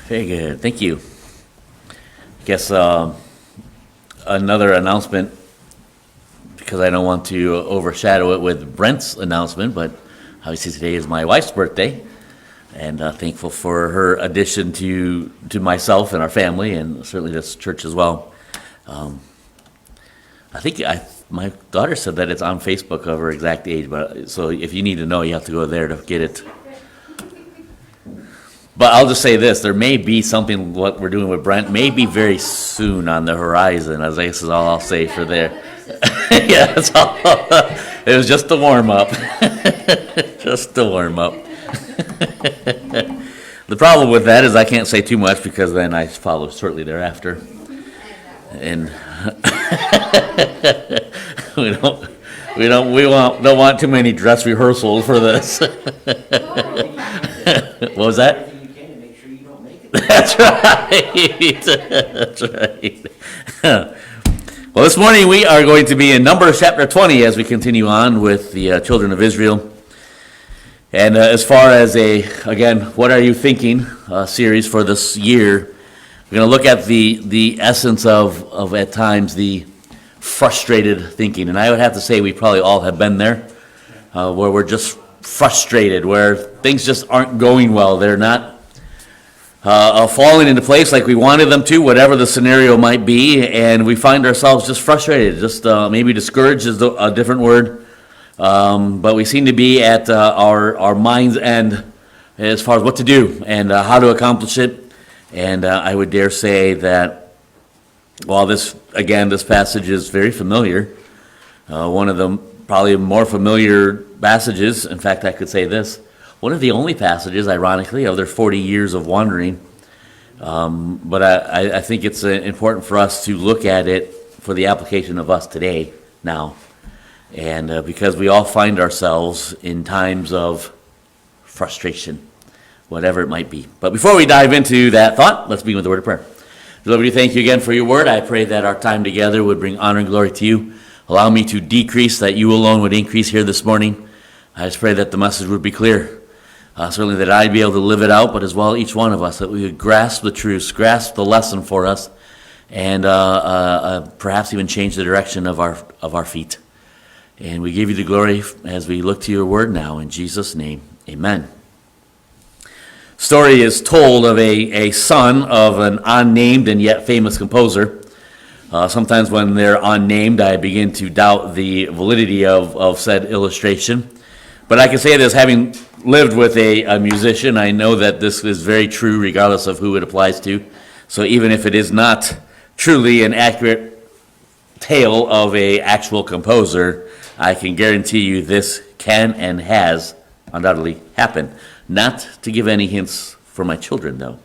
Very good, thank you. Guess another announcement, because I don't want to overshadow it with Brent's announcement, but obviously today is my wife's birthday, and thankful for her addition to myself and our family, and certainly this church as well. I think my daughter said that it's on Facebook of her exact age, but so if you need to know, you have to go there to get it. But I'll just say this, there may be something, what we're doing with Brent, may be very soon on the horizon, as I guess is all I'll say for there. Yeah, that's all. It was just a warm-up. Just a warm-up. The problem with that is I can't say too much, because then I follow shortly thereafter. And we don't want too many dress rehearsals for this. What was that? That's right. That's right. Well, this morning we are going to be in Numbers chapter 20 as we continue on with the children of Israel. And as far as again, what are you thinking series for this year, we're going to look at the essence of at times the frustrated thinking. And I would have to say we probably all have been there, where we're just frustrated, where things just aren't going well. They're not falling into place like we wanted them to, whatever the scenario might be, and we find ourselves just frustrated, just maybe discouraged is a different word, but we seem to be at our mind's end as far as what to do and how to accomplish it. And I would dare say that while this passage is very familiar, one of the probably more familiar passages, in fact I could say this, one of the only passages, ironically, of their 40 years of wandering. But I think it's important for us to look at it for the application of us today, now. And because we all find ourselves in times of frustration, whatever it might be. But before we dive into that thought, let's begin with the word of prayer. Lord, we thank you again for your word. I pray that our time together would bring honor and glory to you. Allow me to decrease, that you alone would increase here this morning. I just pray that the message would be clear. Certainly that I'd be able to live it out, but as well each one of us, that we would grasp the truths, grasp the lesson for us, and perhaps even change the direction of our feet. And we give you the glory as we look to your word now. In Jesus' name, amen. Story is told of a son of an unnamed and yet famous composer. Sometimes when they're unnamed, I begin to doubt the validity of said illustration. But I can say this, having lived with a musician, I know that this is very true regardless of who it applies to. So even if it is not truly an accurate tale of an actual composer, I can guarantee you this can and has undoubtedly happened. Not to give any hints for my children, though.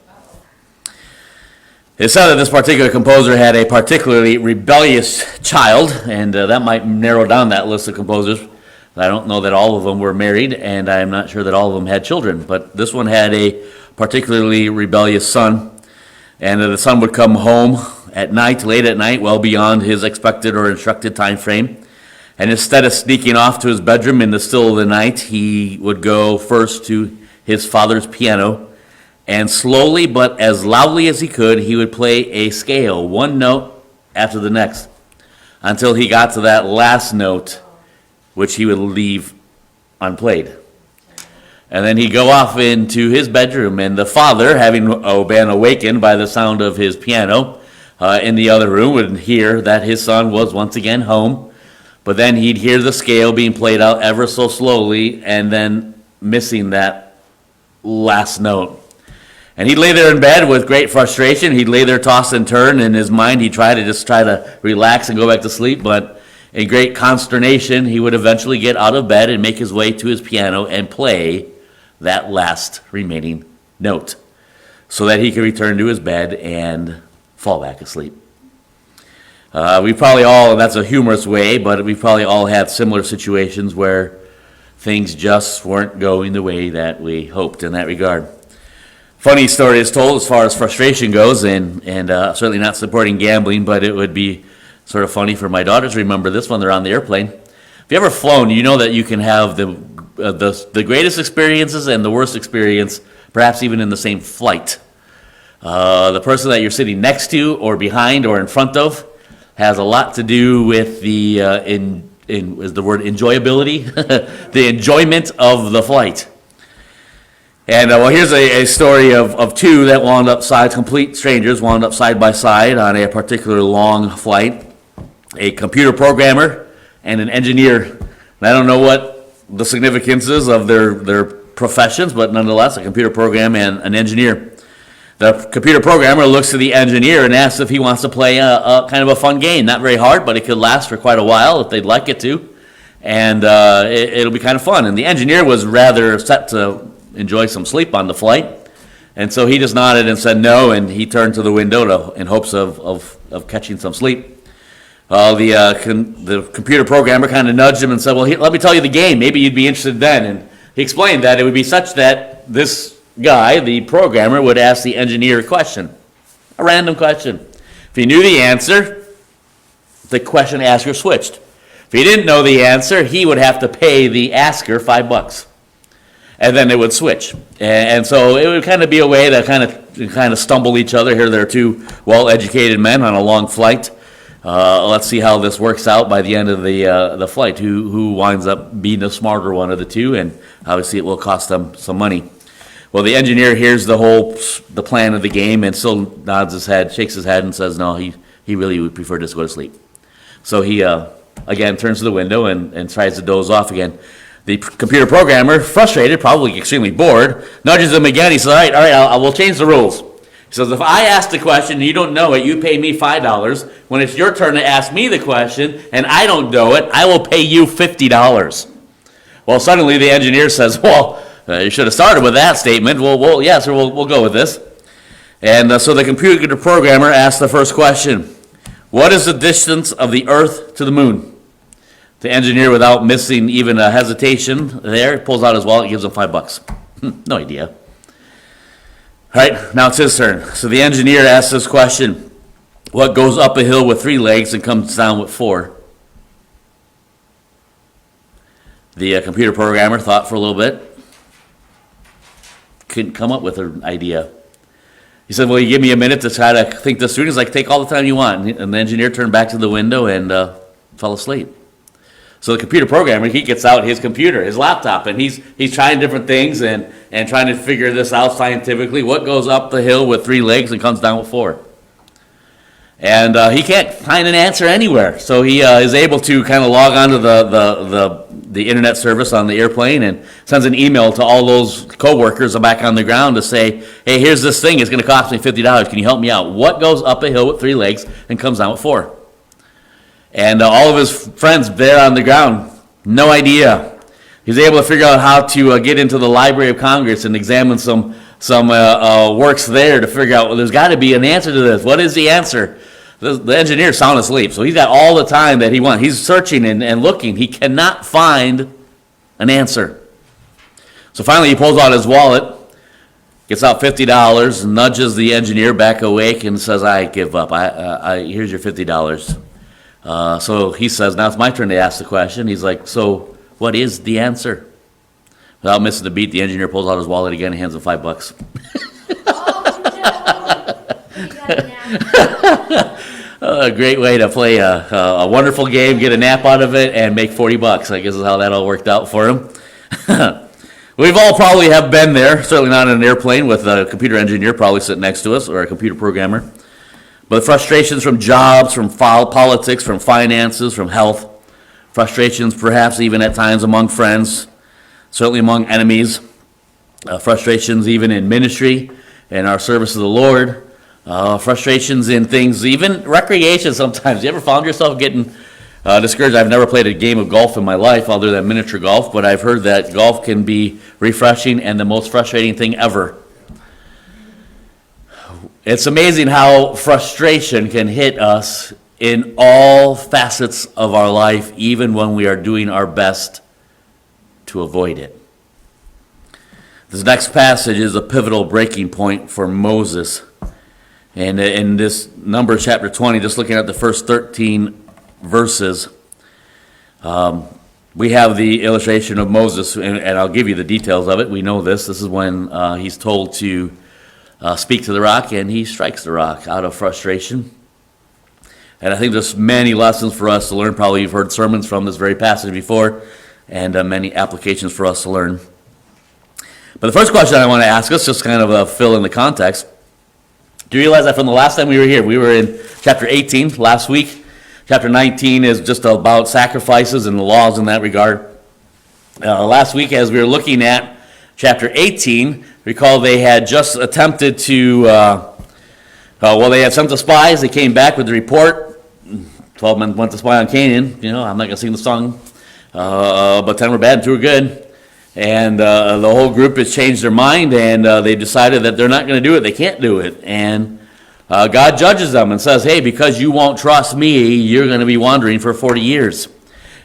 It's said that this particular composer had a particularly rebellious child, and that might narrow down that list of composers. I don't know that all of them were married, and I'm not sure that all of them had children, but this one had a particularly rebellious son, and the son would come home at night, late at night, well beyond his expected or instructed time frame, and instead of sneaking off to his bedroom in the still of the night, he would go first to his father's piano, and slowly but as loudly as he could, he would play a scale, one note after the next, until he got to that last note, which he would leave unplayed. And then he'd go off into his bedroom, and the father, having been awakened by the sound of his piano in the other room, would hear that his son was once again home, but then he'd hear the scale being played out ever so slowly, and then missing that last note. And he'd lay there in bed with great frustration. He'd lay there toss and turn in his mind. He'd try to relax and go back to sleep, but in great consternation, he would eventually get out of bed and make his way to his piano and play that last remaining note so that he could return to his bed and fall back asleep. We probably all, and that's a humorous way, but we probably all had similar situations where things just weren't going the way that we hoped in that regard. Funny story is told as far as frustration goes, and certainly not supporting gambling, but it would be sort of funny for my daughters to remember this when they're on the airplane. If you ever flown, you know that you can have the greatest experiences and the worst experience, perhaps even in the same flight. The person that you're sitting next to or behind or in front of has a lot to do with the, is the word enjoyability? The enjoyment of the flight. And well, here's a story of two that wound up complete strangers, wound up side by side on a particular long flight. A computer programmer and an engineer. And I don't know what the significance is of their professions, but nonetheless, a computer program and an engineer. The computer programmer looks to the engineer and asks if he wants to play a kind of a fun game. Not very hard, but it could last for quite a while if they'd like it to. And it'll be kind of fun. And the engineer was rather set to enjoy some sleep on the flight. And so he just nodded and said no, and he turned to the window in hopes of catching some sleep. The computer programmer kind of nudged him and said, well, let me tell you the game. Maybe you'd be interested then. And he explained that it would be such that this guy, the programmer, would ask the engineer a question, a random question. If he knew the answer, the question asker switched. If he didn't know the answer, he would have to pay the asker $5. And then they would switch. And so it would kind of be a way to kind of stumble each other. Here there are two well-educated men on a long flight. Let's see how this works out by the end of the flight. Who winds up being the smarter one of the two, and obviously it will cost them some money. Well, the engineer hears the plan of the game and still nods his head, shakes his head, and says no, he really would prefer to just go to sleep. So he again turns to the window and tries to doze off again. The computer programmer, frustrated, probably extremely bored, nudges him again. He says, all right, I will change the rules. He says, if I ask the question and you don't know it, you pay me $5. When it's your turn to ask me the question and I don't know it, I will pay you $50. Well, suddenly the engineer says, well, you should have started with that statement. Well, yes, we'll go with this. And so the computer programmer asks the first question. What is the distance of the Earth to the moon? The engineer, without missing even a hesitation there, pulls out his wallet and gives him $5. No idea. All right, now it's his turn. So the engineer asks this question. What goes up a hill with 3 legs and comes down with 4? The computer programmer thought for a little bit. Couldn't come up with an idea. He said, well, you give me a minute to try to think this through. He's like, take all the time you want. And the engineer turned back to the window and fell asleep. So the computer programmer, he gets out his computer, his laptop, and he's trying different things and trying to figure this out scientifically. What goes up the hill with 3 legs and comes down with 4? And he can't find an answer anywhere. So he is able to kind of log onto the internet service on the airplane and sends an email to all those coworkers back on the ground to say, hey, here's this thing. It's going to cost me $50. Can you help me out? What goes up a hill with 3 legs and comes down with 4? And all of his friends there on the ground, no idea. He's able to figure out how to get into the Library of Congress and examine some works there to figure out, well, there's got to be an answer to this. What is the answer? The engineer's sound asleep, so he's got all the time that he wants. He's searching and looking. He cannot find an answer. So finally he pulls out his wallet, gets out $50, nudges the engineer back awake and says, I give up. Here's your $50. So he says, now it's my turn to ask the question. He's like, so what is the answer? Without missing the beat, the engineer pulls out his wallet again and hands him $5. Oh, no. You got a nap. A great way to play a wonderful game, get a nap out of it, and make $40. I guess is how that all worked out for him. We've all probably have been there, certainly not in an airplane with a computer engineer probably sitting next to us or a computer programmer. But frustrations from jobs, from politics, from finances, from health, frustrations perhaps even at times among friends, certainly among enemies, frustrations even in ministry and our service to the Lord, frustrations in things, even recreation sometimes. You ever found yourself getting discouraged? I've never played a game of golf in my life other than miniature golf, but I've heard that golf can be refreshing and the most frustrating thing ever. It's amazing how frustration can hit us in all facets of our life, even when we are doing our best to avoid it. This next passage is a pivotal breaking point for Moses. And in this Numbers chapter 20, just looking at the first 13 verses, we have the illustration of Moses, and I'll give you the details of it. We know this. This is when he's told to speak to the rock, and he strikes the rock out of frustration. And I think there's many lessons for us to learn. Probably you've heard sermons from this very passage before, and many applications for us to learn. But the first question I want to ask us, just kind of fill in the context, do you realize that from the last time we were here, we were in chapter 18 last week. Chapter 19 is just about sacrifices and the laws in that regard. Last week, as we were looking at chapter 18, recall they had just attempted to, they had sent the spies. They came back with the report. 12 men went to spy on Canaan. I'm not going to sing the song, but 10 were bad and 2 were good. And the whole group has changed their mind, and they decided that they're not going to do it. They can't do it. And God judges them and says, hey, because you won't trust me, you're going to be wandering for 40 years.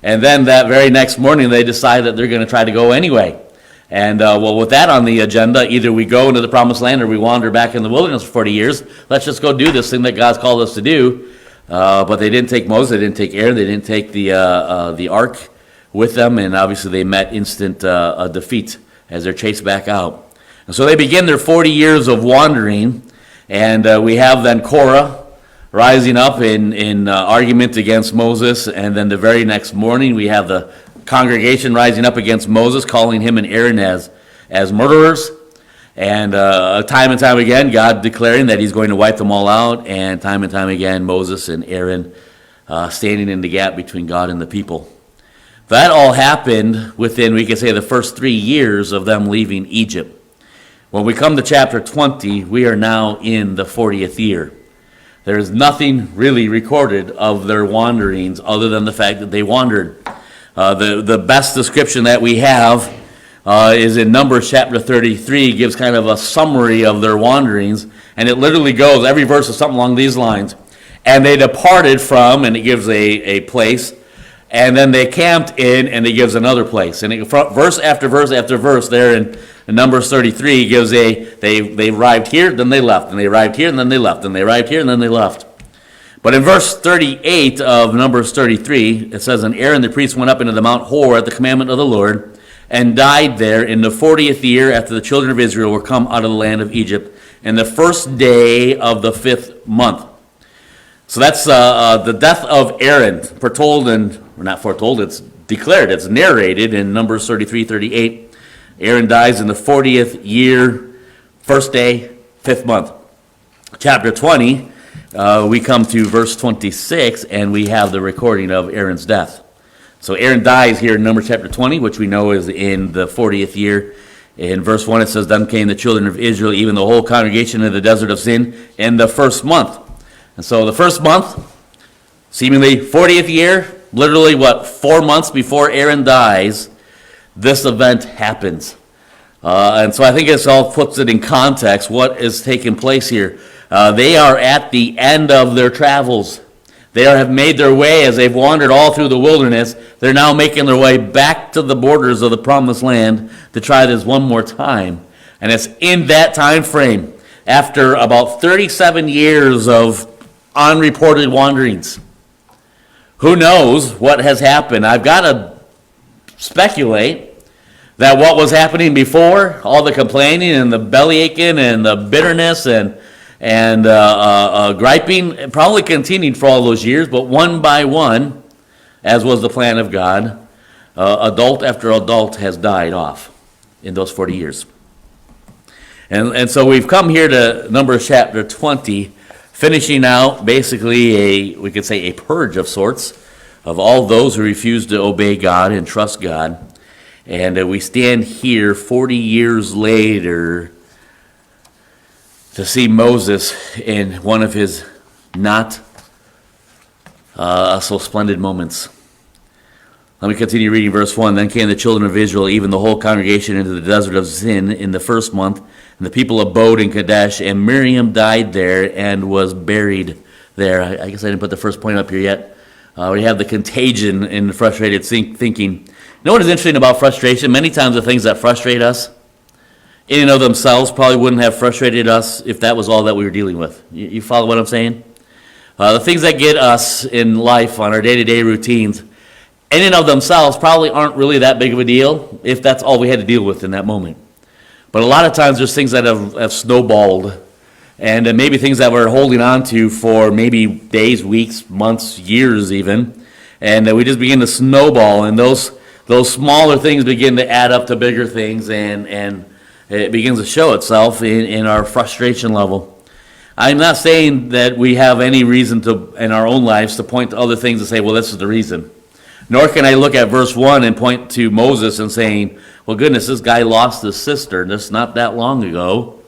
And then that very next morning, they decide that they're going to try to go anyway. And with that on the agenda, either we go into the promised land or we wander back in the wilderness for 40 years. Let's just go do this thing that God's called us to do. But they didn't take Moses, they didn't take Aaron, they didn't take the ark with them, and obviously they met instant defeat as they're chased back out. And so they begin their 40 years of wandering, and we have then Korah rising up in argument against Moses, and then the very next morning we have the congregation rising up against Moses, calling him and Aaron as murderers. And time and time again, God declaring that he's going to wipe them all out, and time again, Moses and Aaron standing in the gap between God and the people. That all happened within, we could say, the first 3 years of them leaving Egypt. When we come to chapter 20, we are now in the 40th year. There is nothing really recorded of their wanderings other than the fact that they wandered. The best description that we have is in Numbers chapter 33, gives kind of a summary of their wanderings, and it literally goes, every verse is something along these lines. And they departed from, and it gives a place, and then they camped in, and it gives another place. And verse after verse after verse there in Numbers 33 gives they arrived here, then they left, and they arrived here, and then they left, and they arrived here, and then they left. But in verse 38 of Numbers 33, it says, and Aaron the priest went up into the Mount Hor at the commandment of the Lord, and died there in the 40th year after the children of Israel were come out of the land of Egypt, in the first day of the 5th month. So that's the death of Aaron, foretold, and not foretold, it's declared, it's narrated in Numbers 33-38. Aaron dies in the 40th year, first day, 5th month. Chapter 20, we come to verse 26, and we have the recording of Aaron's death. So Aaron dies here in Numbers chapter 20, which we know is in the 40th year. In verse 1 it says, then came the children of Israel, even the whole congregation in the desert of Sin, in the first month. And so the first month, seemingly 40th year, literally 4 months before Aaron dies, this event happens. And so I think this all puts it in context, what is taking place here. They are at the end of their travels. They have made their way as they've wandered all through the wilderness. They're now making their way back to the borders of the promised land to try this one more time. And it's in that time frame, after about 37 years of unreported wanderings. Who knows what has happened? I've got to speculate that what was happening before, all the complaining and the belly aching and the bitterness and griping probably continued for all those years, but one by one, as was the plan of God, adult after adult has died off in those 40 years. And so we've come here to Numbers chapter 20, finishing out basically we could say a purge of sorts of all those who refuse to obey God and trust God. And we stand here 40 years later to see Moses in one of his not so splendid moments. Let me continue reading verse 1. Then came the children of Israel, even the whole congregation, into the desert of Zin in the first month. And the people abode in Kadesh, and Miriam died there and was buried there. I guess I didn't put the first point up here yet. We have the contagion in frustrated thinking. You know what is interesting about frustration? Many times the things that frustrate us, in and of themselves, probably wouldn't have frustrated us if that was all that we were dealing with. You follow what I'm saying? The things that get us in life on our day-to-day routines, in and of themselves, probably aren't really that big of a deal if that's all we had to deal with in that moment. But a lot of times there's things that have snowballed and maybe things that we're holding on to for maybe days, weeks, months, years even, and we just begin to snowball, and those smaller things begin to add up to bigger things, and it begins to show itself in our frustration level. I'm not saying that we have any reason to, in our own lives, to point to other things and say, well, this is the reason. Nor can I look at verse 1 and point to Moses and saying, well, goodness, this guy lost his sister just not that long ago.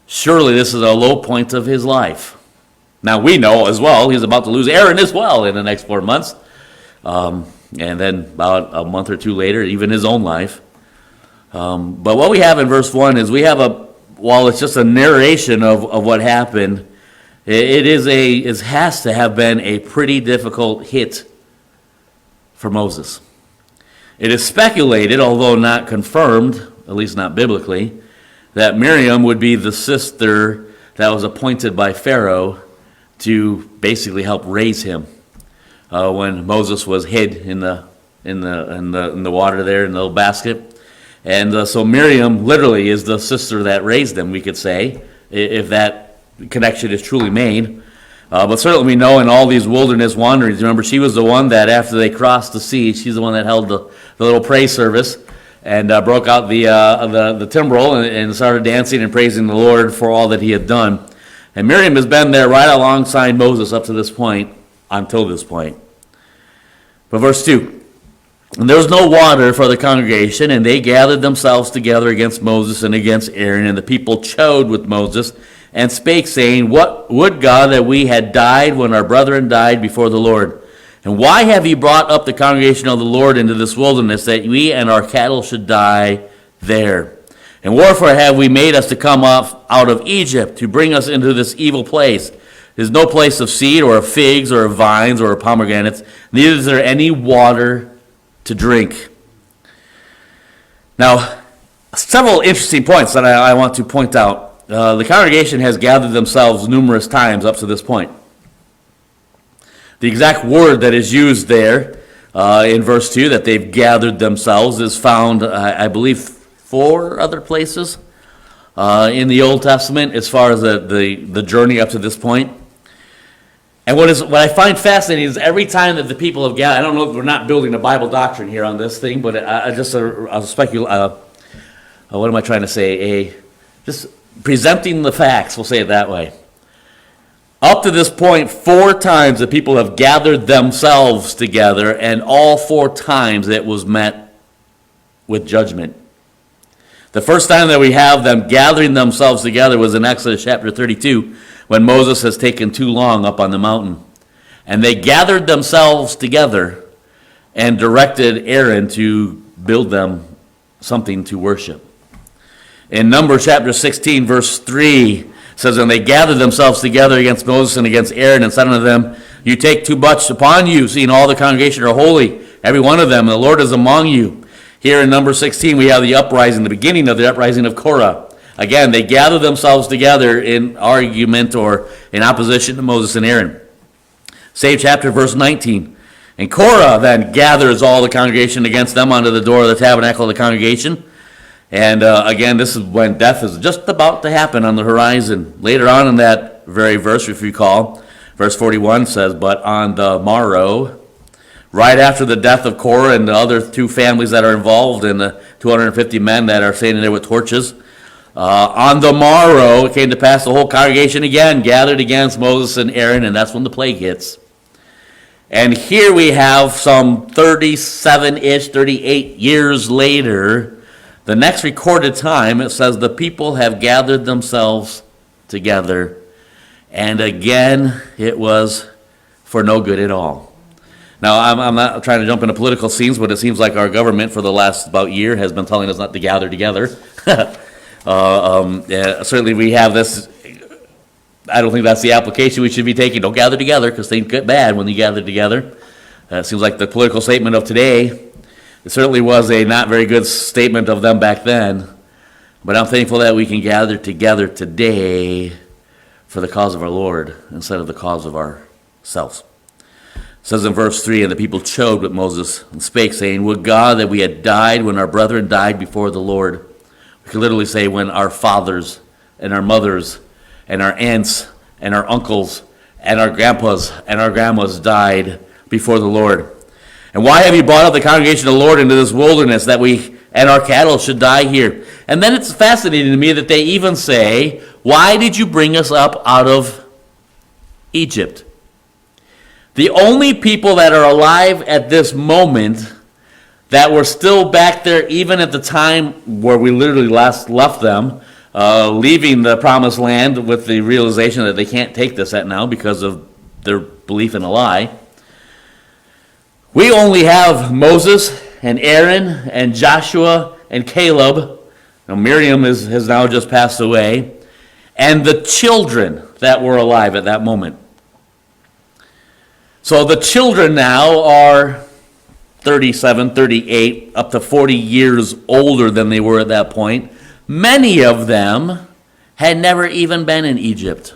Surely this is a low point of his life. Now, we know as well he's about to lose Aaron as well in the next 4 months. And then about a month or two later, even his own life. But what we have in verse 1 is we have while it's just a narration of what happened, it has to have been a pretty difficult hit for Moses. It is speculated, although not confirmed, at least not biblically, that Miriam would be the sister that was appointed by Pharaoh to basically help raise him when Moses was hid in the water there in the little basket. And so Miriam literally is the sister that raised them, we could say, if that connection is truly made. But certainly we know in all these wilderness wanderings, remember, she was the one that after they crossed the sea, she's the one that held the little praise service and broke out the timbrel and started dancing and praising the Lord for all that he had done. And Miriam has been there right alongside Moses up to this point, until this point. But verse 2. And there was no water for the congregation, and they gathered themselves together against Moses and against Aaron, and the people chode with Moses, and spake, saying, What would God that we had died when our brethren died before the Lord? And why have ye brought up the congregation of the Lord into this wilderness, that we and our cattle should die there? And wherefore have we made us to come up out of Egypt, to bring us into this evil place? There is no place of seed, or of figs, or of vines, or of pomegranates, neither is there any water to drink. Now, several interesting points that I want to point out. The congregation has gathered themselves numerous times up to this point. The exact word that is used there in verse 2, that they've gathered themselves, is found, I believe, 4 other places in the Old Testament as far as the journey up to this point. And what I find fascinating is every time that the people have gathered, I don't know if we're not building a Bible doctrine here on this thing, but what am I trying to say? Just presenting the facts, we'll say it that way. Up to this point, 4 times the people have gathered themselves together, and all 4 times it was met with judgment. The first time that we have them gathering themselves together was in Exodus chapter 32, when Moses has taken too long up on the mountain. And they gathered themselves together and directed Aaron to build them something to worship. In Numbers chapter 16, verse 3, says, And they gathered themselves together against Moses and against Aaron, and said unto them, You take too much upon you, seeing all the congregation are holy, every one of them, and the Lord is among you. Here in Numbers 16, we have the uprising, the beginning of the uprising of Korah. Again, they gathered themselves together in argument or in opposition to Moses and Aaron. Same chapter, verse 19. And Korah then gathers all the congregation against them under the door of the tabernacle of the congregation. And again, this is when death is just about to happen on the horizon. Later on in that very verse, if you recall, verse 41 says, But on the morrow, right after the death of Korah and the other 2 families that are involved and the 250 men that are standing there with torches, on the morrow, it came to pass the whole congregation again gathered against Moses and Aaron, and that's when the plague hits. And here we have some 37-ish, 38 years later, the next recorded time, it says the people have gathered themselves together, and again, it was for no good at all. Now, I'm not trying to jump into political scenes, but it seems like our government for the last about year has been telling us not to gather together. Certainly we have this. I don't think that's the application we should be taking. Don't gather together, because things get bad when you gather together. It seems like the political statement of today, it certainly was a not very good statement of them back then. But I'm thankful that we can gather together today for the cause of our Lord instead of the cause of ourselves. It says in verse 3, And the people chode with Moses and spake, saying, Would God that we had died when our brethren died before the Lord. We could literally say when our fathers and our mothers and our aunts and our uncles and our grandpas and our grandmas died before the Lord. And why have you brought up the congregation of the Lord into this wilderness that we and our cattle should die here? And then it's fascinating to me that they even say, why did you bring us up out of Egypt? The only people that are alive at this moment that were still back there even at the time where we literally last left them, leaving the promised land with the realization that they can't take this at now because of their belief in a lie. We only have Moses and Aaron and Joshua and Caleb. Now Miriam has now just passed away. And the children that were alive at that moment. So the children now are 37, 38, up to 40 years older than they were at that point. Many of them had never even been in Egypt.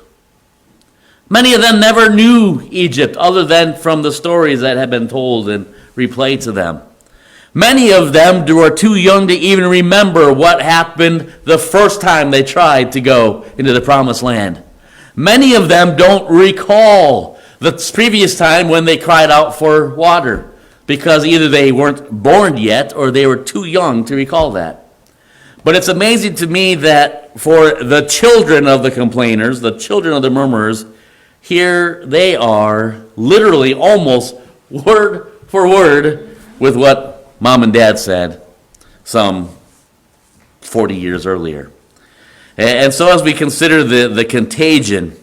Many of them never knew Egypt other than from the stories that had been told and replayed to them. Many of them were too young to even remember what happened the first time they tried to go into the promised land. Many of them don't recall the previous time when they cried out for water because either they weren't born yet or they were too young to recall that. But it's amazing to me that for the children of the complainers, the children of the murmurers, here they are literally almost word for word with what Mom and Dad said some 40 years earlier. And so as we consider the contagion,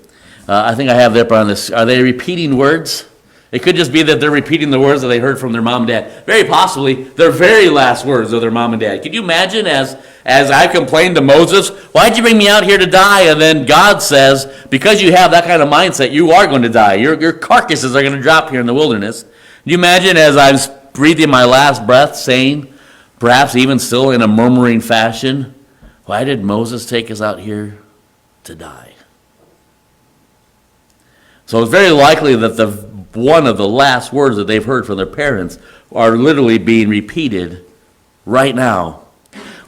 I think I have that on this. Are they repeating words? It could just be that they're repeating the words that they heard from their mom and dad. Very possibly their very last words of their mom and dad. Could you imagine as I complained to Moses, why'd you bring me out here to die? And then God says, because you have that kind of mindset, you are going to die. Your carcasses are going to drop here in the wilderness. Can you imagine as I'm breathing my last breath saying, perhaps even still in a murmuring fashion, why did Moses take us out here to die? So it's very likely that one of the last words that they've heard from their parents are literally being repeated right now.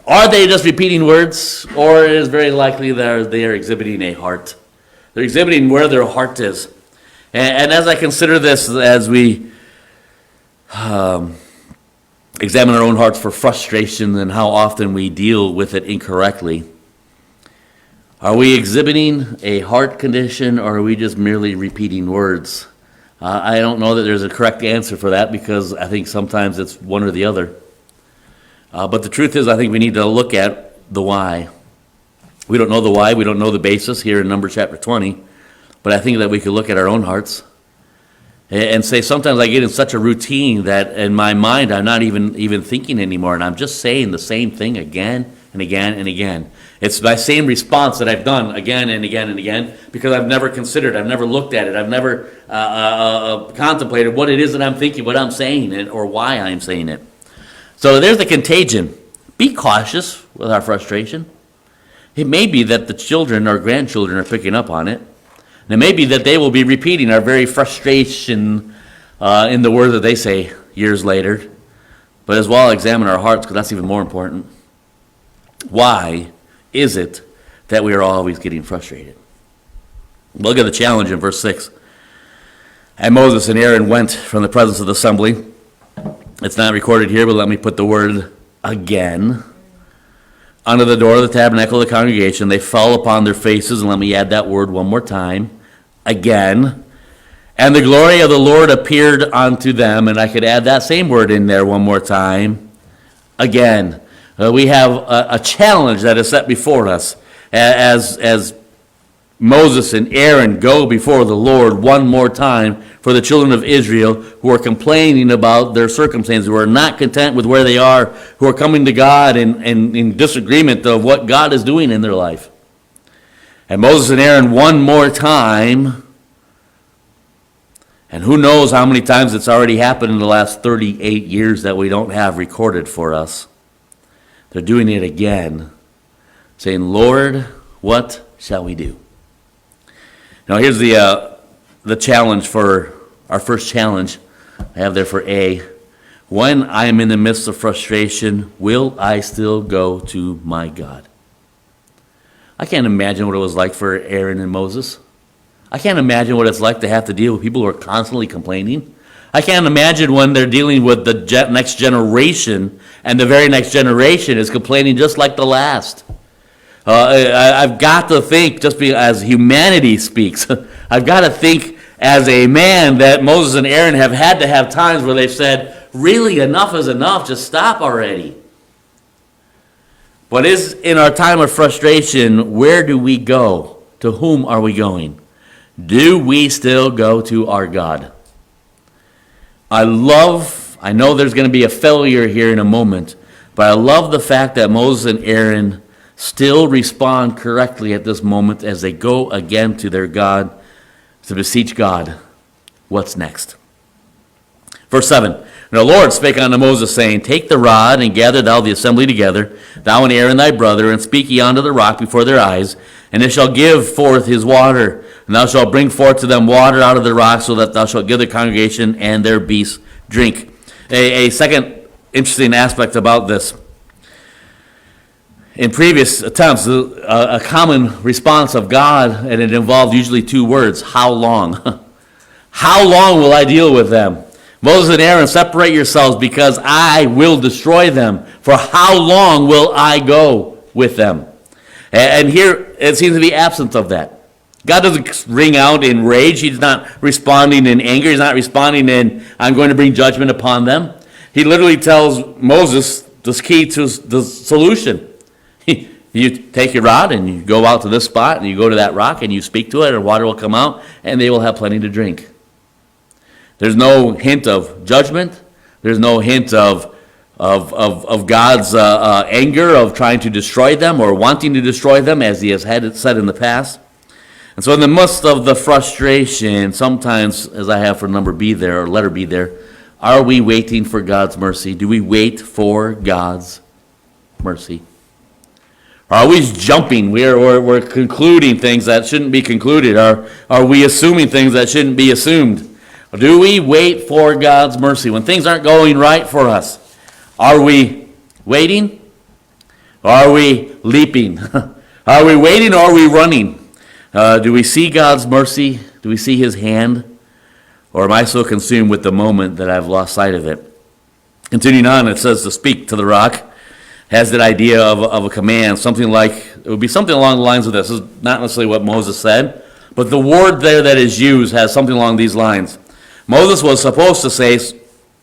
Are they just repeating words, or it is very likely that they are exhibiting a heart? They're exhibiting where their heart is. And as I consider this, as we examine our own hearts for frustration and how often we deal with it incorrectly, are we exhibiting a heart condition, or are we just merely repeating words? I don't know that there's a correct answer for that, because I think sometimes it's one or the other. But the truth is, I think we need to look at the why. We don't know the why, we don't know the basis here in Numbers chapter 20, but I think that we could look at our own hearts and say, sometimes I get in such a routine that in my mind I'm not even thinking anymore, and I'm just saying the same thing again and again and again. It's my same response that I've done again and again and again, because I've never considered, I've never looked at it, I've never contemplated what it is that I'm thinking, what I'm saying, or why I'm saying it. So there's the contagion. Be cautious with our frustration. It may be that the children or grandchildren are picking up on it. And it may be that they will be repeating our very frustration in the words that they say years later. But as well, examine our hearts, because that's even more important. Why is it that we are always getting frustrated? Look at the challenge in verse 6. And Moses and Aaron went from the presence of the assembly. It's not recorded here, but let me put the word again. Under the door of the tabernacle of the congregation, they fell upon their faces, and let me add that word one more time, again. And the glory of the Lord appeared unto them, and I could add that same word in there one more time, again. We have a challenge that is set before us as Moses and Aaron go before the Lord one more time for the children of Israel who are complaining about their circumstances, who are not content with where they are, who are coming to God in disagreement of what God is doing in their life. And Moses and Aaron one more time, and who knows how many times it's already happened in the last 38 years that we don't have recorded for us. They're doing it again, saying, Lord, what shall we do? Now here's the challenge for our first challenge. I have there for A. When I am in the midst of frustration, will I still go to my God? I can't imagine what it was like for Aaron and Moses. I can't imagine what it's like to have to deal with people who are constantly complaining. I can't imagine when they're dealing with the next generation, and the very next generation is complaining just like the last. I've got to think, as humanity speaks, I've got to think as a man that Moses and Aaron have had to have times where they've said, really, enough is enough, just stop already. But in our time of frustration, where do we go? To whom are we going? Do we still go to our God? I know there's going to be a failure here in a moment, but I love the fact that Moses and Aaron still respond correctly at this moment as they go again to their God to beseech God. What's next? Verse 7. And the Lord spake unto Moses, saying, Take the rod, and gather thou the assembly together, thou and Aaron thy brother, and speak ye unto the rock before their eyes, and it shall give forth his water. And thou shalt bring forth to them water out of the rock, so that thou shalt give the congregation and their beasts drink. A second interesting aspect about this. In previous attempts, a common response of God, and it involved usually two words, how long? How long will I deal with them? Moses and Aaron, separate yourselves, because I will destroy them. For how long will I go with them? And here it seems to be absence of that. God doesn't ring out in rage. He's not responding in anger. He's not responding in, I'm going to bring judgment upon them. He literally tells Moses the key to the solution. You take your rod and you go out to this spot and you go to that rock and you speak to it, and water will come out and they will have plenty to drink. There's no hint of judgment. There's no hint of God's anger of trying to destroy them or wanting to destroy them, as he has said in the past. And so in the midst of the frustration, sometimes, as I have for number B there, or letter B there, are we waiting for God's mercy? Do we wait for God's mercy? Or are we jumping? We're concluding things that shouldn't be concluded. Are we assuming things that shouldn't be assumed? Or do we wait for God's mercy when things aren't going right for us? Are we waiting? Or are we leaping? Are we waiting or are we running? Do we see God's mercy? Do we see his hand? Or am I so consumed with the moment that I've lost sight of it? Continuing on, it says to speak to the rock. Has that idea of a command, something like, it would be something along the lines of this. This is not necessarily what Moses said, but the word there that is used has something along these lines. Moses was supposed to say,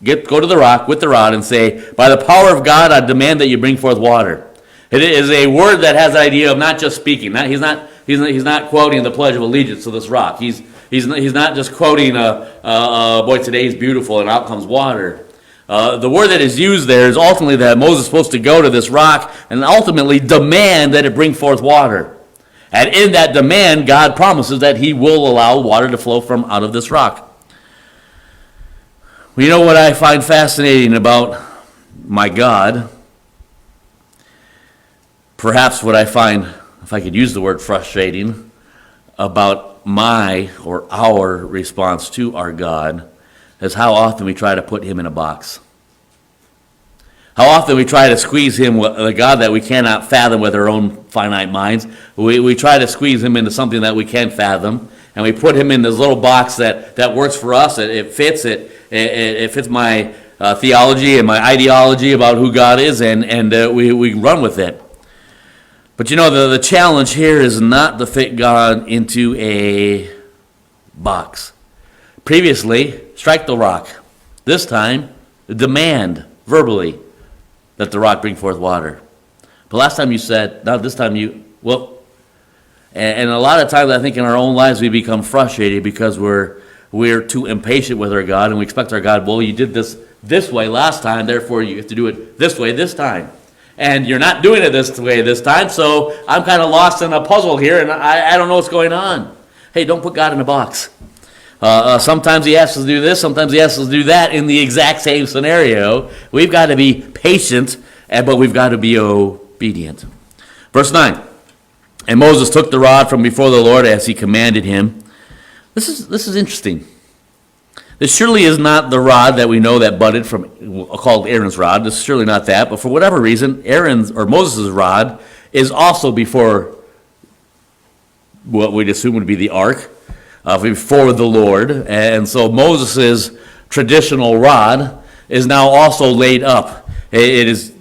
go to the rock with the rod and say, by the power of God, I demand that you bring forth water. It is a word that has the idea of not just speaking. He's not quoting the Pledge of Allegiance to this rock. He's not just quoting, boy, today's beautiful and out comes water. The word that is used there is ultimately that Moses is supposed to go to this rock and ultimately demand that it bring forth water. And in that demand, God promises that he will allow water to flow from out of this rock. Well, you know what I find fascinating about my God? Perhaps what I find, if I could use the word frustrating, about my or our response to our God is how often we try to put him in a box. How often we try to squeeze him, the God that we cannot fathom with our own finite minds. We try to squeeze him into something that we can fathom, and we put him in this little box that works for us. It fits it fits my theology and my ideology about who God is, and we run with it. But you know, the challenge here is not to fit God into a box. Previously, strike the rock. This time, demand verbally that the rock bring forth water. But last time you said, no, this time and a lot of times I think in our own lives we become frustrated because we're too impatient with our God, and we expect our God, well, you did this way last time, therefore you have to do it this way this time. And you're not doing it this way this time, so I'm kind of lost in a puzzle here, and I don't know what's going on. Hey, don't put God in a box. Sometimes he asks us to do this, sometimes he asks us to do that in the exact same scenario. We've got to be patient, but we've got to be obedient. Verse 9, and Moses took the rod from before the Lord as he commanded him. This is interesting. This surely is not the rod that we know that budded from, called Aaron's rod. This is surely not that. But for whatever reason, Aaron's or Moses' rod is also before what we'd assume would be the ark before the Lord. And so Moses' traditional rod is now also laid up. It is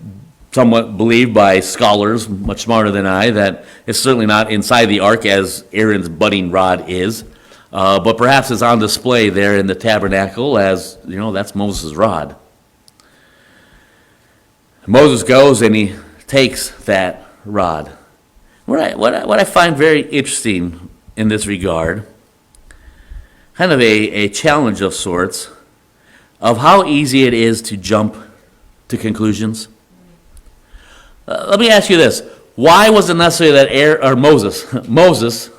somewhat believed by scholars, much smarter than I, that it's certainly not inside the ark as Aaron's budding rod is, but perhaps it's on display there in the tabernacle as, that's Moses' rod. Moses goes and he takes that rod. What I find very interesting in this regard, kind of a challenge of sorts, of how easy it is to jump to conclusions. Let me ask you this. Why was it necessary that Moses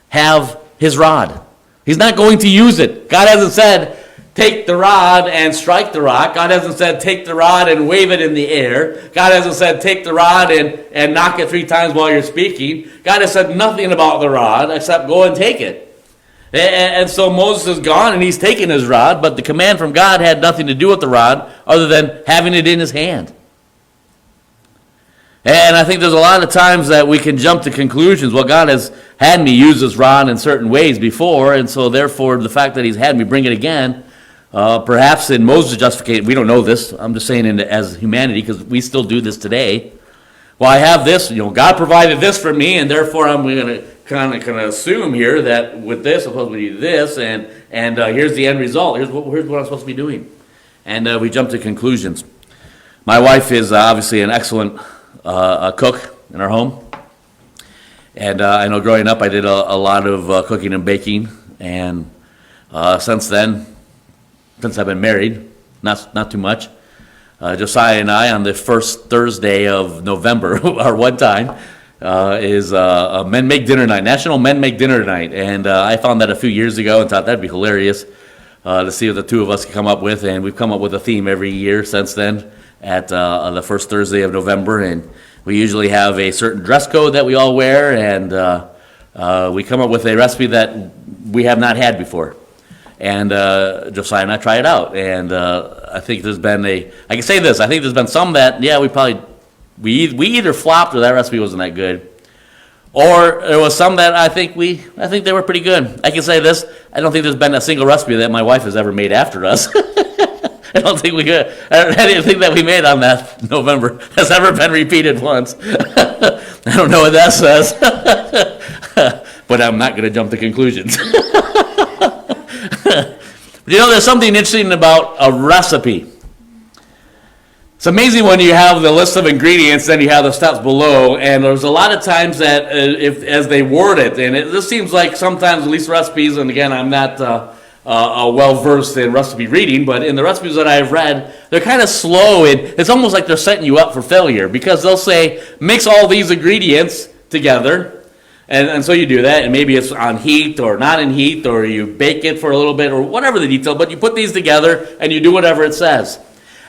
have his rod? He's not going to use it. God hasn't said, take the rod and strike the rock. God hasn't said, take the rod and wave it in the air. God hasn't said, take the rod and knock it 3 times while you're speaking. God has said nothing about the rod except go and take it. And so Moses is gone and he's taken his rod, but the command from God had nothing to do with the rod other than having it in his hand. And I think there's a lot of times that we can jump to conclusions. Well, God has had me use this rod in certain ways before, and so therefore the fact that he's had me bring it again, perhaps in Moses' justification, we don't know this, I'm just saying as humanity because we still do this today. Well, I have this, God provided this for me, and therefore I'm going to kind of assume here that with this, I'm supposed to do this, and here's the end result. Here's what I'm supposed to be doing. And we jump to conclusions. My wife is obviously an excellent cook in our home. And I know growing up I did a lot of cooking and baking. And since then, since I've been married, not too much, Josiah and I, on the first Thursday of November, our one time, is a Men Make Dinner Night, National Men Make Dinner Night. And I found that a few years ago and thought that'd be hilarious to see what the two of us could come up with. And we've come up with a theme every year since then at the first Thursday of November. And we usually have a certain dress code that we all wear. And we come up with a recipe that we have not had before. And Josiah and I try it out. And I think there's been I can say this, I think there's been some that, we either flopped or that recipe wasn't that good. Or there was some that I think they were pretty good. I can say this, I don't think there's been a single recipe that my wife has ever made after us. I don't think anything that we made on that November has ever been repeated once. I don't know what that says. But I'm not going to jump to conclusions. There's something interesting about a recipe. It's amazing when you have the list of ingredients, then you have the steps below, and there's a lot of times that as they word it, and this seems like sometimes, at least recipes, and again, I'm not well-versed in recipe reading, but in the recipes that I've read, they're kind of slow, and it's almost like they're setting you up for failure, because they'll say, mix all these ingredients together, and so you do that, and maybe it's on heat or not in heat, or you bake it for a little bit, or whatever the detail, but you put these together, and you do whatever it says.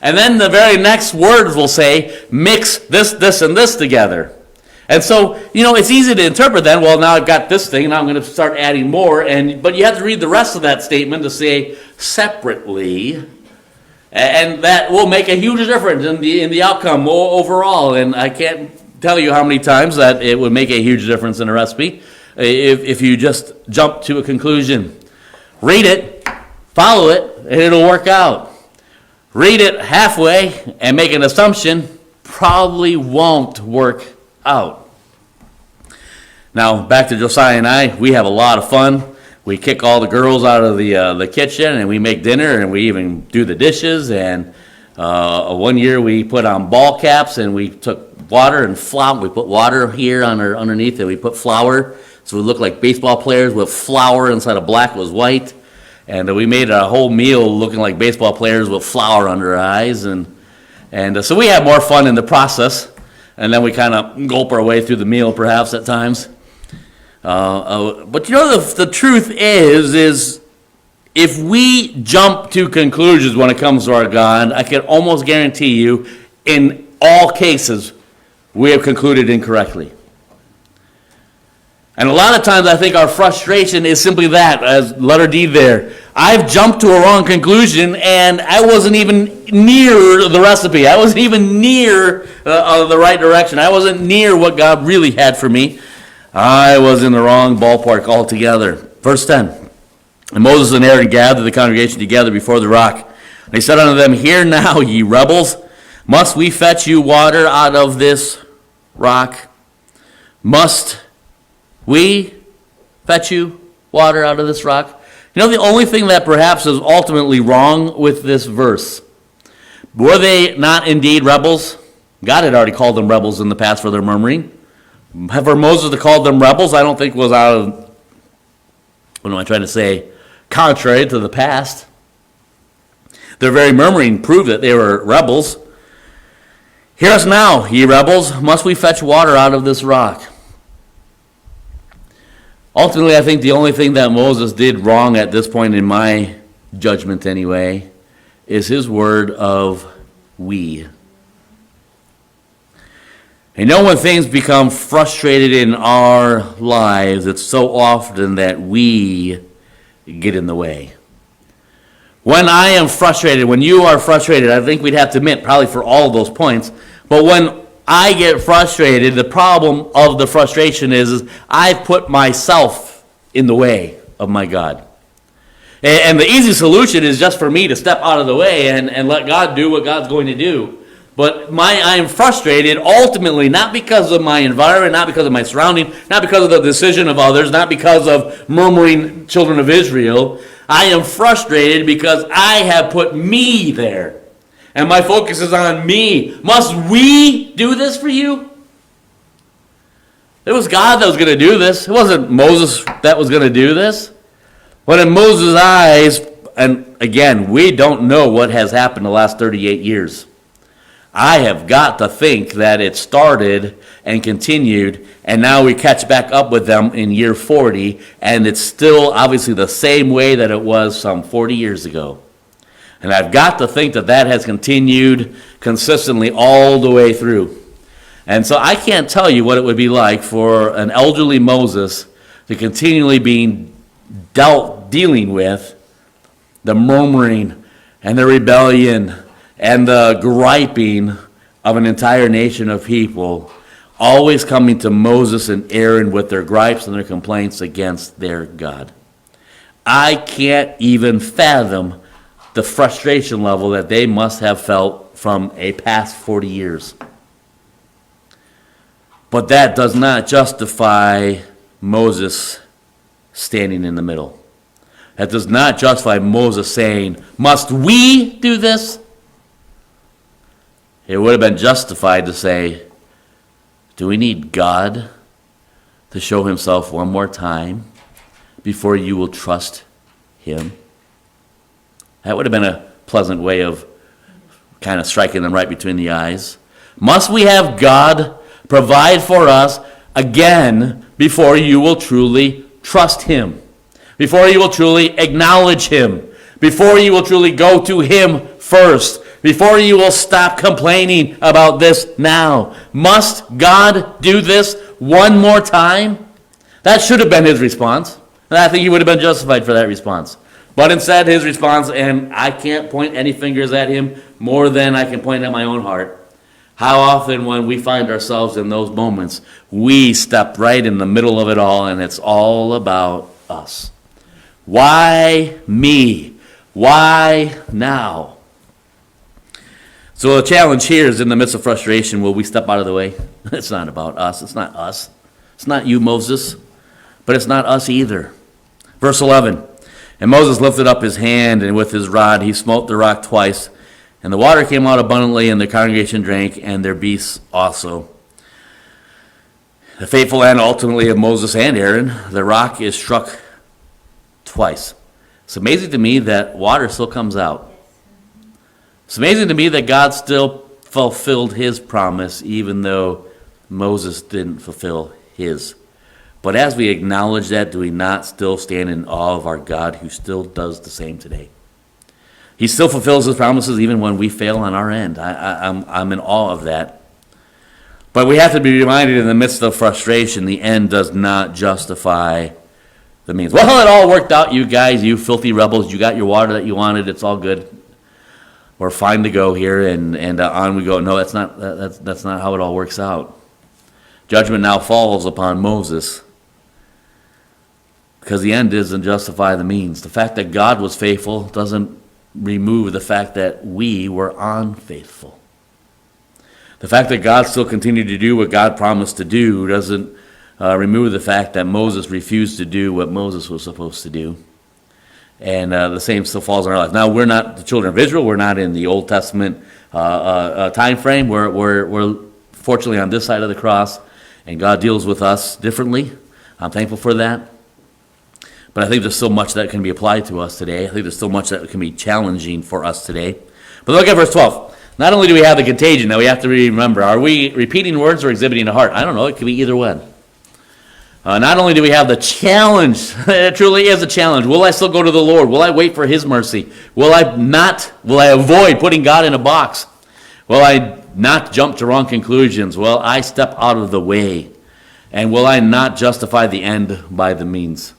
And then the very next words will say, mix this, and this together. And so, it's easy to interpret then, well, now I've got this thing, now I'm going to start adding more, but you have to read the rest of that statement to say separately, and that will make a huge difference in the outcome overall. And I can't tell you how many times that it would make a huge difference in a recipe if you just jump to a conclusion. Read it, follow it, and it'll work out. Read it halfway and make an assumption, probably won't work out. Now, back to Josiah and I, we have a lot of fun. We kick all the girls out of the kitchen, and we make dinner, and we even do the dishes. And one year we put on ball caps, and we took water and flour. We put water here underneath, and we put flour, so we look like baseball players with flour inside of black was white. And we made a whole meal looking like baseball players with flour under our eyes. And so we had more fun in the process. And then we kind of gulp our way through the meal perhaps at times. But the truth is if we jump to conclusions when it comes to our God, I can almost guarantee you in all cases we have concluded incorrectly. And a lot of times I think our frustration is simply that, as letter D there. I've jumped to a wrong conclusion and I wasn't even near the recipe. I wasn't even near the right direction. I wasn't near what God really had for me. I was in the wrong ballpark altogether. Verse 10. And Moses and Aaron gathered the congregation together before the rock. They said unto them, Hear now, ye rebels, must we fetch you water out of this rock? Must we fetch you water out of this rock? You know, the only thing that perhaps is ultimately wrong with this verse, were they not indeed rebels? God had already called them rebels in the past for their murmuring. For Moses to call them rebels, I don't think was out of, what am I trying to say, contrary to the past. Their very murmuring proved that they were rebels. Hear us now, ye rebels, must we fetch water out of this rock? Ultimately, I think the only thing that Moses did wrong at this point, in my judgment anyway, is his word of we. And know when things become frustrated in our lives, it's so often that we get in the way. When I am frustrated, when you are frustrated, I think we'd have to admit, probably for all of those points, but when I get frustrated, the problem of the frustration is I've put myself in the way of my God. And the easy solution is just for me to step out of the way and let God do what God's going to do. But I am frustrated ultimately not because of my environment, not because of my surrounding, not because of the decision of others, not because of murmuring children of Israel. I am frustrated because I have put me there. And my focus is on me. Must we do this for you? It was God that was going to do this. It wasn't Moses that was going to do this. But in Moses' eyes, and again, we don't know what has happened the last 38 years. I have got to think that it started and continued, and now we catch back up with them in year 40, and it's still obviously the same way that it was some 40 years ago. And I've got to think that that has continued consistently all the way through. And so I can't tell you what it would be like for an elderly Moses to continually be dealing with the murmuring and the rebellion and the griping of an entire nation of people, always coming to Moses and Aaron with their gripes and their complaints against their God. I can't even fathom the frustration level that they must have felt from a past 40 years. But that does not justify Moses standing in the middle. That does not justify Moses saying, must we do this? It would have been justified to say, do we need God to show himself one more time before you will trust him? That would have been a pleasant way of kind of striking them right between the eyes. Must we have God provide for us again before you will truly trust him? Before you will truly acknowledge him? Before you will truly go to him first? Before you will stop complaining about this now? Must God do this one more time? That should have been his response. And I think he would have been justified for that response. But instead, his response, and I can't point any fingers at him more than I can point at my own heart. How often when we find ourselves in those moments, we step right in the middle of it all, and it's all about us. Why me? Why now? So the challenge here is in the midst of frustration, will we step out of the way? It's not about us. It's not us. It's not you, Moses. But it's not us either. Verse 11. And Moses lifted up his hand, and with his rod he smote the rock twice. And the water came out abundantly, and the congregation drank, and their beasts also. The fateful end ultimately of Moses and Aaron, the rock is struck twice. It's amazing to me that water still comes out. It's amazing to me that God still fulfilled his promise, even though Moses didn't fulfill his. But as we acknowledge that, do we not still stand in awe of our God who still does the same today? He still fulfills his promises even when we fail on our end. I'm in awe of that. But we have to be reminded in the midst of frustration, the end does not justify the means. Well, it all worked out, you guys, you filthy rebels. You got your water that you wanted. It's all good. We're fine to go here, and on we go. No, that's not how it all works out. Judgment now falls upon Moses because the end doesn't justify the means. The fact that God was faithful doesn't remove the fact that we were unfaithful. The fact that God still continued to do what God promised to do doesn't remove the fact that Moses refused to do what Moses was supposed to do. And the same still falls in our life. Now, we're not the children of Israel. We're not in the Old Testament time frame. We're fortunately on this side of the cross, and God deals with us differently. I'm thankful for that. But I think there's so much that can be applied to us today. I think there's so much that can be challenging for us today. But look at verse 12. Not only do we have the contagion, now we have to remember, are we repeating words or exhibiting a heart? I don't know. It could be either one. Not only do we have the challenge, it truly is a challenge. Will I still go to the Lord? Will I wait for his mercy? Will I avoid putting God in a box? Will I not jump to wrong conclusions? Will I step out of the way? And will I not justify the end by the means?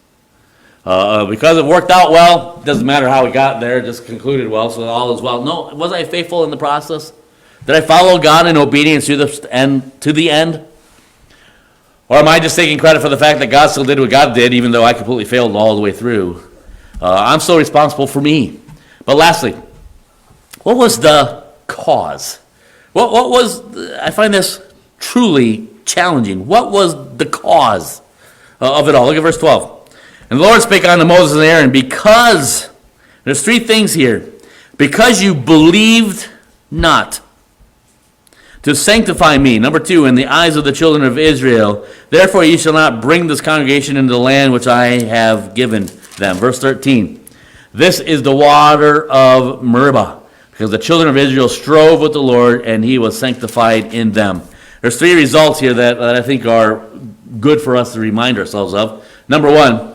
Because it worked out well, it doesn't matter how we got there, it just concluded well, so all is well. No, was I faithful in the process? Did I follow God in obedience to the end? Or am I just taking credit for the fact that God still did what God did, even though I completely failed all the way through? I'm still responsible for me. But lastly, what was the cause? I find this truly challenging. What was the cause of it all? Look at verse 12. And the Lord spake unto Moses and Aaron, because, there's three things here. Because you believed not to sanctify me. Number 2, in the eyes of the children of Israel. Therefore ye shall not bring this congregation into the land which I have given them. Verse 13. This is the water of Meribah, because the children of Israel strove with the Lord, and he was sanctified in them. There's 3 results here that I think are good for us to remind ourselves of. Number 1,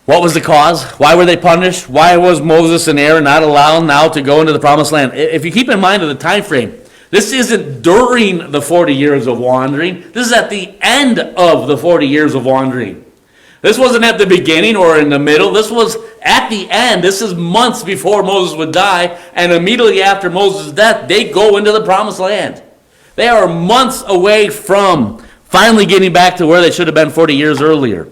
what was the cause? Why were they punished? Why was Moses and Aaron not allowed now to go into the promised land? If you keep in mind the time frame, this isn't during the 40 years of wandering. This is at the end of the 40 years of wandering. This wasn't at the beginning or in the middle. This was at the end. This is months before Moses would die, and immediately after Moses' death, they go into the promised land. They are months away from finally getting back to where they should have been 40 years earlier.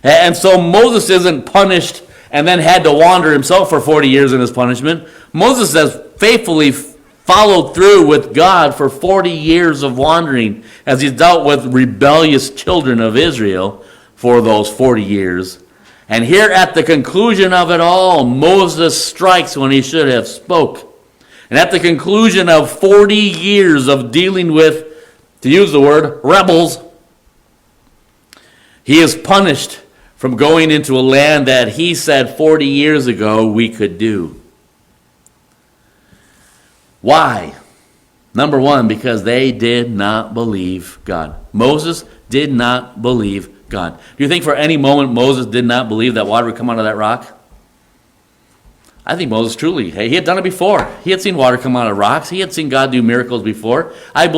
And so Moses isn't punished and then had to wander himself for 40 years in his punishment. Moses has faithfully followed through with God for 40 years of wandering as he's dealt with rebellious children of Israel for those 40 years. And here at the conclusion of it all, Moses strikes when he should have spoke. And at the conclusion of 40 years of dealing with, to use the word, rebels, he is punished from going into a land that he said 40 years ago we could do. Why? Number 1, because they did not believe God. Moses did not believe God. Do you think for any moment Moses did not believe that water would come out of that rock? I think Moses truly, he had done it before. He had seen water come out of rocks. He had seen God do miracles before. I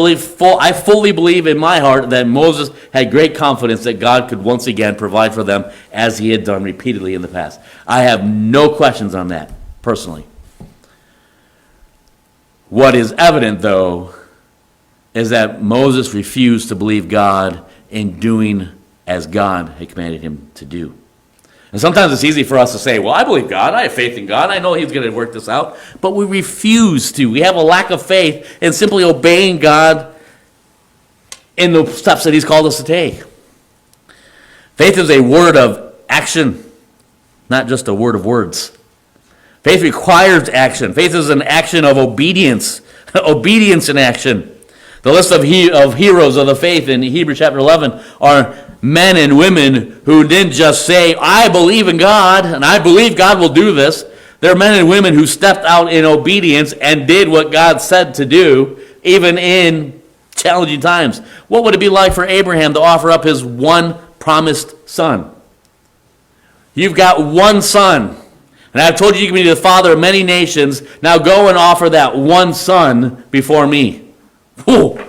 fully believe in my heart that Moses had great confidence that God could once again provide for them as he had done repeatedly in the past. I have no questions on that, personally. What is evident, though, is that Moses refused to believe God in doing as God had commanded him to do. And sometimes it's easy for us to say, well, I believe God, I have faith in God, I know he's going to work this out, but we refuse to. We have a lack of faith in simply obeying God in the steps that he's called us to take. Faith is a word of action, not just a word of words. Faith requires action. Faith is an action of obedience. Obedience in action. The list of heroes of the faith in Hebrews chapter 11 are men and women who didn't just say, I believe in God, and I believe God will do this. They're men and women who stepped out in obedience and did what God said to do, even in challenging times. What would it be like for Abraham to offer up his one promised son? You've got one son. And I've told you you can be the father of many nations. Now go and offer that one son before me. Whew.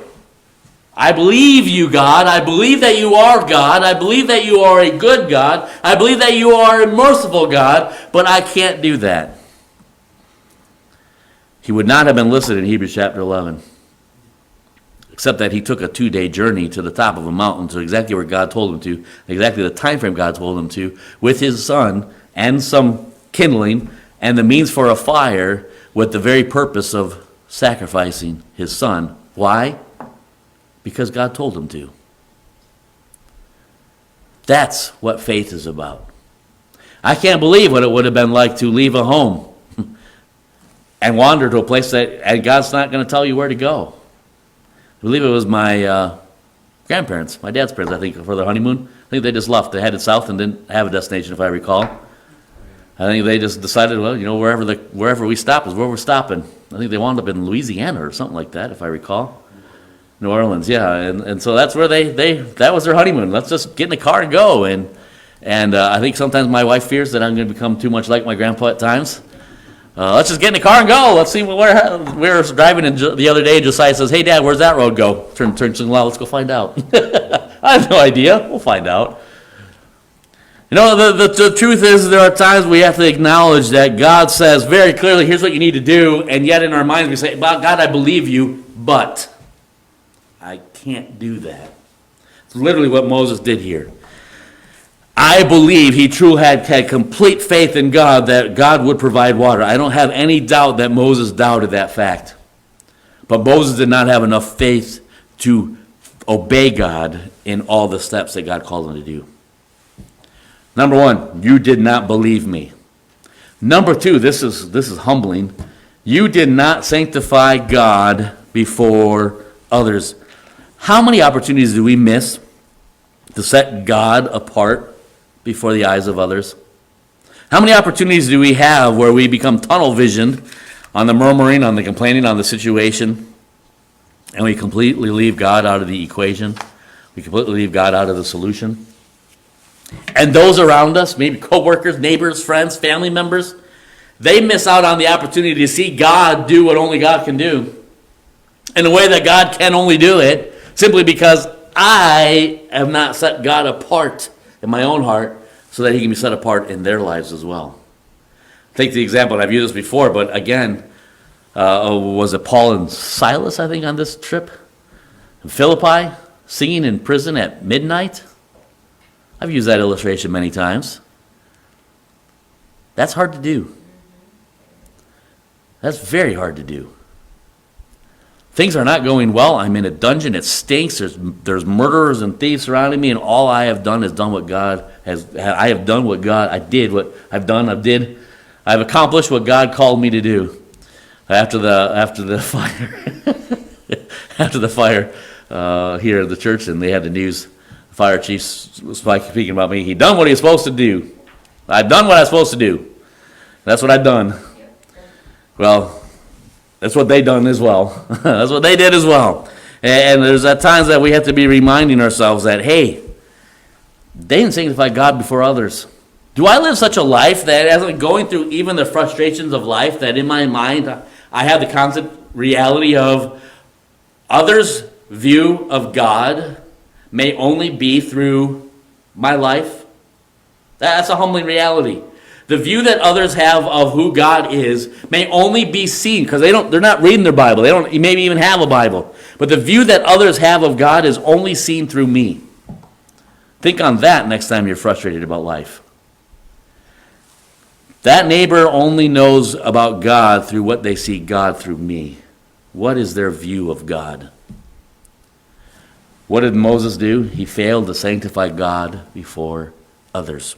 I believe you, God. I believe that you are God. I believe that you are a good God. I believe that you are a merciful God. But I can't do that. He would not have been listed in Hebrews chapter 11 except that he took a 2-day journey to the top of a mountain to exactly where God told him to, exactly the time frame God told him to, with his son and some kindling and the means for a fire with the very purpose of sacrificing his son. Why? Because God told him to. That's what faith is about. I can't believe what it would have been like to leave a home and wander to a place and God's not going to tell you where to go. I believe it was my grandparents, my dad's parents, I think, for their honeymoon. I think they just left. They headed south and didn't have a destination, if I recall. I think they just decided, well, wherever we stop is where we're stopping. I think they wound up in Louisiana or something like that, if I recall. New Orleans, yeah. And so that's where that was their honeymoon. Let's just get in the car and go. And I think sometimes my wife fears that I'm going to become too much like my grandpa at times. Let's just get in the car and go. Let's see where we were driving the other day. Josiah says, "Hey, Dad, where's that road go?" Turn to the left. Let's go find out. I have no idea. We'll find out. You know, the truth is there are times we have to acknowledge that God says very clearly, here's what you need to do, and yet in our minds we say, well, God, I believe you, but I can't do that. It's literally what Moses did here. I believe he truly had complete faith in God that God would provide water. I don't have any doubt that Moses doubted that fact. But Moses did not have enough faith to obey God in all the steps that God called him to do. Number one, you did not believe me. Number two, this is humbling. You did not sanctify God before others. How many opportunities do we miss to set God apart before the eyes of others? How many opportunities do we have where we become tunnel visioned on the murmuring, on the complaining, on the situation, and we completely leave God out of the equation? We completely leave God out of the solution? And those around us, maybe coworkers, neighbors, friends, family members, they miss out on the opportunity to see God do what only God can do in a way that God can only do it, simply because I have not set God apart in my own heart so that he can be set apart in their lives as well. Take the example, and I've used this before, but again, was it Paul and Silas, I think, on this trip? In Philippi, singing in prison at midnight? I've used that illustration many times. That's hard to do. That's very hard to do. Things are not going well. I'm in a dungeon. It stinks. There's murderers and thieves surrounding me, and all I have done is done what God has. I have done what God. I did what I've done. I've accomplished what God called me to do. After the fire here at the church, and they had the news. The fire chief was speaking about me. He done what he was supposed to do. I've done what I was supposed to do. That's what I've done. Well, that's what they done as well. That's what they did as well. And there's at times that we have to be reminding ourselves that, hey, they didn't sanctify God before others. Do I live such a life that as I'm going through even the frustrations of life, that in my mind I have the constant reality of others' view of God may only be through my life? That's a humbling reality. The view that others have of who God is may only be seen, because they're not reading their Bible. They don't maybe even have a Bible. But the view that others have of God is only seen through me. Think on that next time you're frustrated about life. That neighbor only knows about God through what they see God through me. What is their view of God? What did Moses do? He failed to sanctify God before others.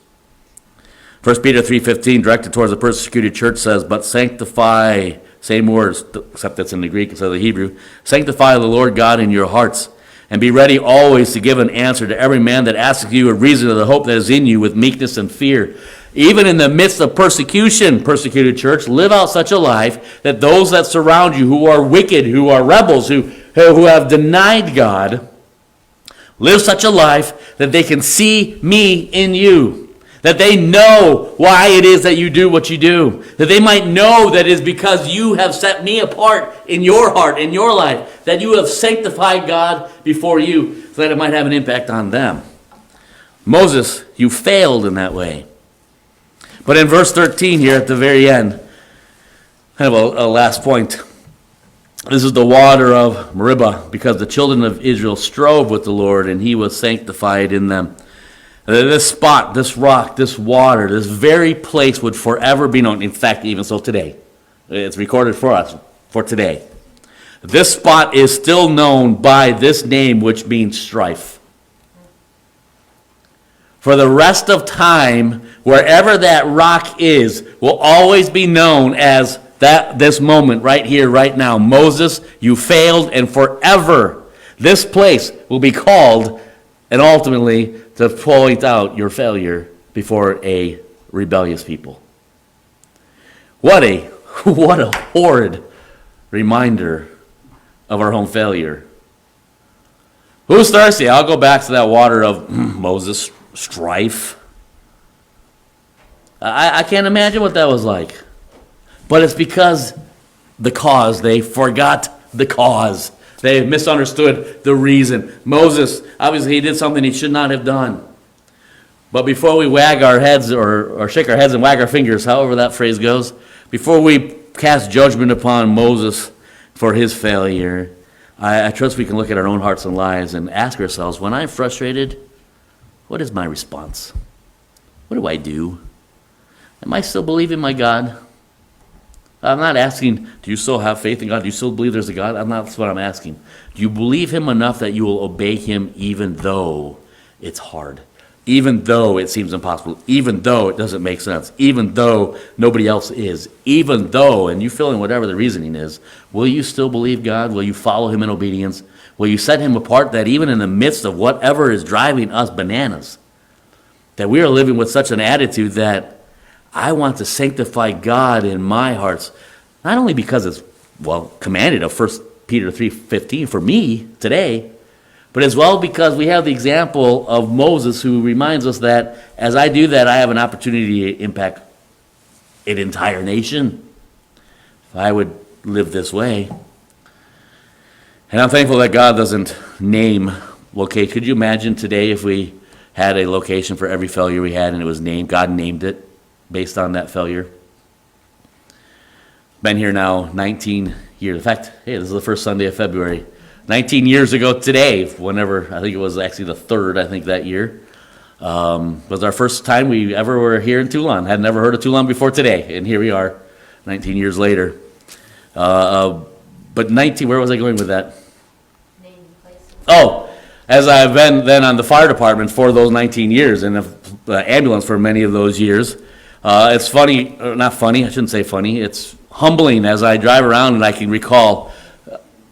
1 Peter 3:15, directed towards the persecuted church, says, but sanctify, same words, except that's in the Greek instead of the Hebrew, sanctify the Lord God in your hearts, and be ready always to give an answer to every man that asks you a reason of the hope that is in you with meekness and fear. Even in the midst of persecution, persecuted church, live out such a life that those that surround you, who are wicked, who are rebels, who have denied God, live such a life that they can see me in you. That they know why it is that you do what you do. That they might know that it is because you have set me apart in your heart, in your life. That you have sanctified God before you, so that it might have an impact on them. Moses, you failed in that way. But in verse 13 here at the very end, kind of a last point. This is the water of Meribah, because the children of Israel strove with the Lord, and he was sanctified in them. This spot, this rock, this water, this very place would forever be known. In fact, even so today. It's recorded for us, for today. This spot is still known by this name, which means strife. For the rest of time, wherever that rock is, will always be known as this moment right here, right now. Moses, you failed, and forever this place will be called, and ultimately to point out your failure before a rebellious people. What a horrid reminder of our own failure. Who's thirsty? I'll go back to that water of Moses, strife. I can't imagine what that was like. But it's because they forgot the cause. They misunderstood the reason. Moses, obviously he did something he should not have done. But before we wag our heads or shake our heads and wag our fingers, however that phrase goes, before we cast judgment upon Moses for his failure, I trust we can look at our own hearts and lives and ask ourselves, when I'm frustrated, what is my response? What do I do? Am I still believing my God? I'm not asking, do you still have faith in God? Do you still believe there's a God? That's what I'm asking. Do you believe him enough that you will obey him even though it's hard? Even though it seems impossible? Even though it doesn't make sense? Even though nobody else is? Even though, and you fill in whatever the reasoning is, will you still believe God? Will you follow him in obedience? Will you set him apart that even in the midst of whatever is driving us bananas, that we are living with such an attitude that I want to sanctify God in my hearts, not only because it's, commanded of 1 Peter 3:15 for me today, but as well because we have the example of Moses, who reminds us that as I do that, I have an opportunity to impact an entire nation if I would live this way. And I'm thankful that God doesn't name location. Could you imagine today if we had a location for every failure we had and it was named? God named it based on that failure. Been here now 19 years. In fact, this is the first Sunday of February. 19 years ago today, whenever, I think it was actually the 3rd, that year, was our first time we ever were here in Toulon. Had never heard of Toulon before today, and here we are, 19 years later. But 19, where was I going with that? Naming places. Oh, as I've been then on the fire department for those 19 years, and the ambulance for many of those years, it's funny, not funny, I shouldn't say funny, it's humbling as I drive around and I can recall,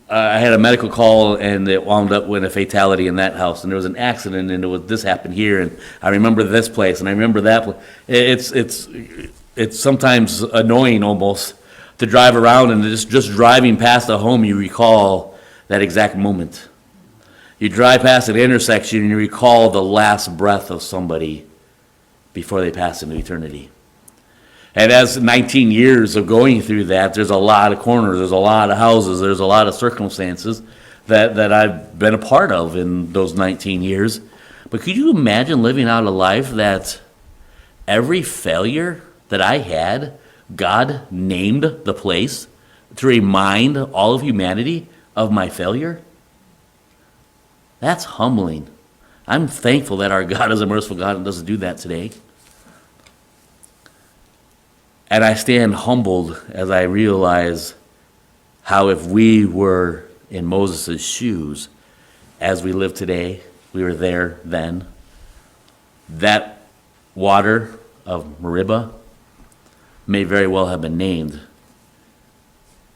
I had a medical call and it wound up with a fatality in that house, and there was an accident, and this happened here, and I remember this place and I remember that place. It's sometimes annoying almost to drive around and just driving past a home you recall that exact moment. You drive past an intersection and you recall the last breath of somebody before they pass into eternity. And as 19 years of going through that, there's a lot of corners, there's a lot of houses, there's a lot of circumstances that I've been a part of in those 19 years. But could you imagine living out a life that every failure that I had, God named the place to remind all of humanity of my failure? That's humbling. I'm thankful that our God is a merciful God and doesn't do that today. And I stand humbled as I realize how if we were in Moses' shoes as we live today, we were there then, that water of Meribah may very well have been named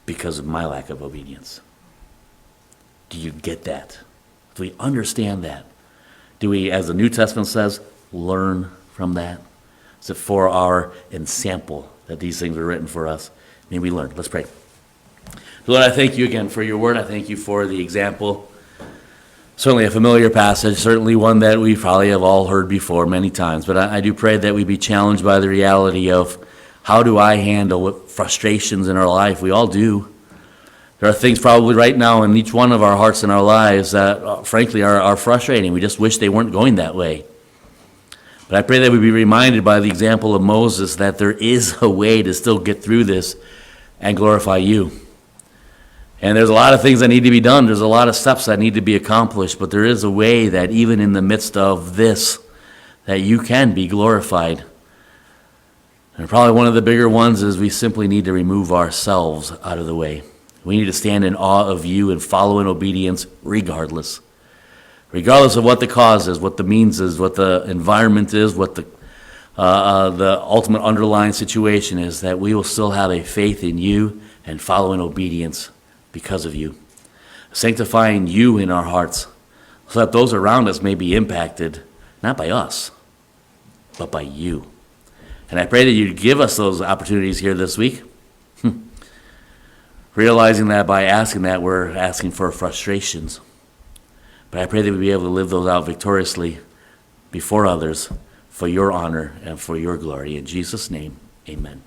because of my lack of obedience. Do you get that? Do we understand that? Do we, as the New Testament says, learn from that? Is it for our ensample that these things are written for us? May we learn. Let's pray. Lord, I thank you again for your word. I thank you for the example. Certainly a familiar passage, certainly one that we probably have all heard before many times. But I do pray that we be challenged by the reality of how do I handle frustrations in our life? We all do. There are things probably right now in each one of our hearts and our lives that, frankly, are frustrating. We just wish they weren't going that way. But I pray that we be reminded by the example of Moses that there is a way to still get through this and glorify you. And there's a lot of things that need to be done. There's a lot of steps that need to be accomplished, but there is a way that even in the midst of this, that you can be glorified. And probably one of the bigger ones is we simply need to remove ourselves out of the way. We need to stand in awe of you and follow in obedience regardless. Regardless of what the cause is, what the means is, what the environment is, what the ultimate underlying situation is, that we will still have a faith in you and follow in obedience because of you. Sanctifying you in our hearts so that those around us may be impacted, not by us, but by you. And I pray that you'd give us those opportunities here this week, realizing that by asking that, we're asking for frustrations. But I pray that we'll be able to live those out victoriously before others for your honor and for your glory. In Jesus' name, amen.